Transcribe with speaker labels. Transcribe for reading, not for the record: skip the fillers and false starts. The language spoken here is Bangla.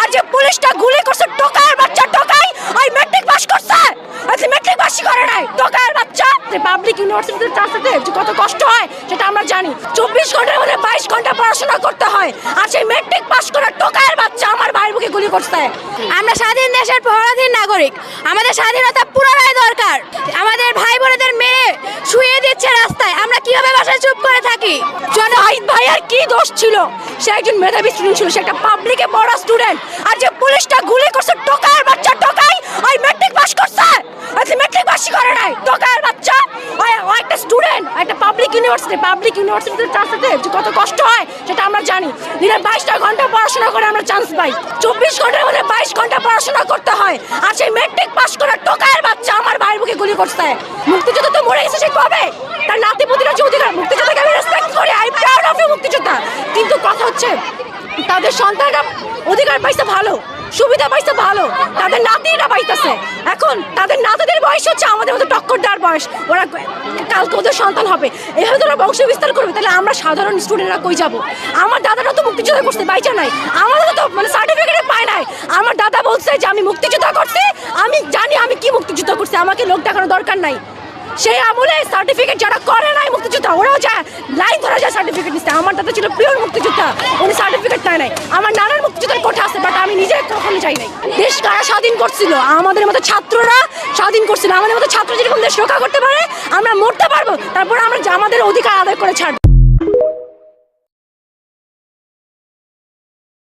Speaker 1: আর যে পুলিশটা গুলি করছে টোকার বাচ্চা টোকাই ওই ম্যাট্রিক পাস করছে আচ্ছা ম্যাট্রিক পাসই করে নাই টোকার বাচ্চা পাবলিক ইউনিভার্সিটিতে ট্রান্সফারে যে কত কষ্ট হয় সেটা আমরা জানি 24 ঘন্টার মধ্যে 22 ঘন্টা পড়াশোনা করতে হয় আর সেই ম্যাট্রিক পাস করা টোকার বাচ্চা আমার ভাইয়ের বুকে গুলি করছে।
Speaker 2: আমরা স্বাধীন দেশের পরাধীন নাগরিক, আমাদের স্বাধীনতা পুনরায় দরকার। আমাদের ভাই বোনেদের মেরে শুয়ে দিচ্ছে রাস্তায়, আমরা কিভাবে বাসায় চুপ করে থাকি?
Speaker 1: জনহিত ভাইয়ের কি দোষ ছিল? সে একজন মেধাবী স্টুডেন্ট ছিল, সে একটা পাবলিকে পড়া স্টুডেন্ট আর যে পুলিশটা গুলি করছে টোকার বাচ্চা টোকাই ওই ম্যাট্রিক পাস করছে আচ্ছা ম্যাট্রিক পাসই করে নাই টোকার বাচ্চা ও একটা স্টুডেন্ট একটা পাবলিক ইউনিভার্সিটিতে ট্রান্সফারে যে কত কষ্ট হয় সেটা আমরা জানি। দিনে 22টা ঘন্টা পড়াশোনা করে আমরা চান্স পাই, 24 ঘন্টার মধ্যে 22 ঘন্টা পড়াশোনা করতে হয় আর সেই ম্যাট্রিক পাস করা টোকার বাচ্চা আমার ভাইয়ের বুকে গুলি করছে। মুক্তিযোদ্ধা তো মরে গেছে, সে কবে? তার নাতি পুতিরা যে অধিকার, মুক্তিযোদ্ধাকে আমি রেসপেক্ট করি, আই প্রাউড অফ ইউ মুক্তিযোদ্ধা, কিন্তু কথা হচ্ছে তাদের সন্তানরা অধিকার পাইছে ভালো, সুবিধা পাইছে ভালো, তাদের নাতিরা পাইতেছে। এখন তাদের নাতিদের বয়স হচ্ছে আমাদের মতো টক্কর দেওয়ার বয়স, ওরা কালকে ওদের সন্তান হবে, এভাবে তোরা বংশ বিস্তার করবে, তাহলে আমরা সাধারণ স্টুডেন্টরা কই যাব? আমার দাদারা তো মুক্তিযোদ্ধা করতে বাইচা নাই, আমাদের তো মানে সার্টিফিকেট পায় নাই। আমার দাদা বলছে যে আমি মুক্তিযোদ্ধা করছি, আমি জানি আমি কি মুক্তিযুদ্ধ করছি, আমাকে লোক দেখানোর দরকার নাই। সেই আমলে সার্টিফিকেট যারা করে নাই মুক্তিযোদ্ধা ওরাও যায় লাইন ধরে যায় সার্টিফিকেট নিতে। আমার দাদা ছিল পিওর মুক্তিযোদ্ধা, উনি সার্টিফিকেট নেয় নাই। আমার নানার মুক্তিযোদ্ধার কোঠা আছে, বাট আমি নিজে কখনো যাই নাই। দেশ কারা স্বাধীন করছিল? আমাদের মতো ছাত্ররা স্বাধীন করছিল। আমাদের মতো ছাত্র যেরকম দেশ রক্ষা করতে পারে আমরা মরতে পারবো, তারপরে আমরা আমাদের অধিকার আদায় করে ছাড়বো।